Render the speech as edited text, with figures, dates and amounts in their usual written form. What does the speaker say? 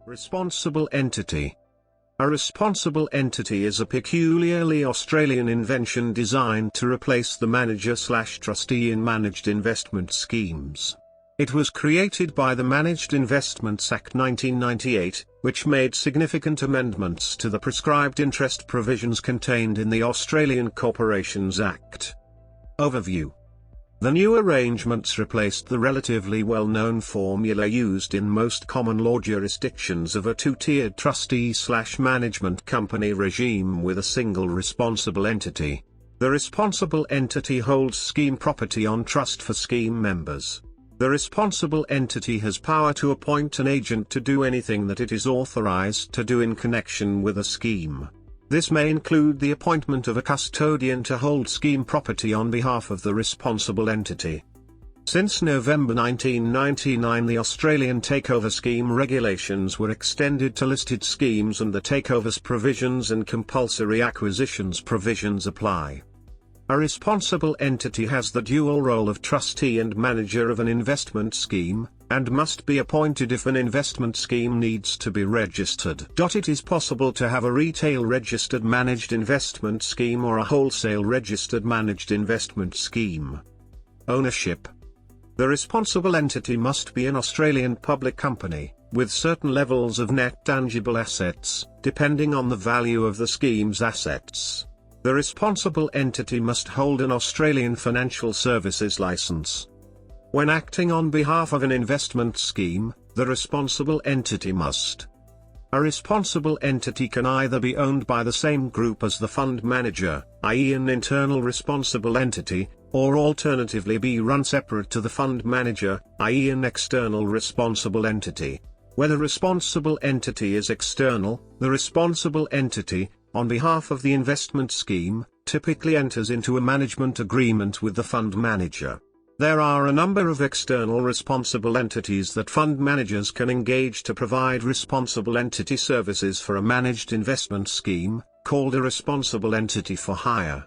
Responsible entity. A responsible entity is a peculiarly Australian invention designed to replace the manager/trustee in managed investment schemes. It was created by the Managed Investments Act 1998, which made significant amendments to the prescribed interest provisions contained in the Australian Corporations Act. Overview. The new arrangements replaced the relatively well-known formula used in most common law jurisdictions of a two-tiered trustee/management company regime with a single responsible entity. The responsible entity holds scheme property on trust for scheme members. The responsible entity has power to appoint an agent to do anything that it is authorized to do in connection with a scheme. This may include the appointment of a custodian to hold scheme property on behalf of the responsible entity. Since November 1999, the Australian Takeover Scheme regulations were extended to listed schemes, and the Takeovers provisions and compulsory acquisitions provisions apply. A responsible entity has the dual role of trustee and manager of an investment scheme, and must be appointed if an investment scheme needs to be registered. It is possible to have a retail registered managed investment scheme or a wholesale registered managed investment scheme. Ownership. The responsible entity must be an Australian public company, with certain levels of net tangible assets, depending on the value of the scheme's assets. The responsible entity must hold an Australian financial services licence. When acting on behalf of an investment scheme, the responsible entity must. A responsible entity can either be owned by the same group as the fund manager, i.e. an internal responsible entity, or alternatively be run separate to the fund manager, i.e. an external responsible entity. Where the responsible entity is external, the responsible entity, on behalf of the investment scheme, typically enters into a management agreement with the fund manager. There are a number of external responsible entities that fund managers can engage to provide responsible entity services for a managed investment scheme, called a responsible entity for hire.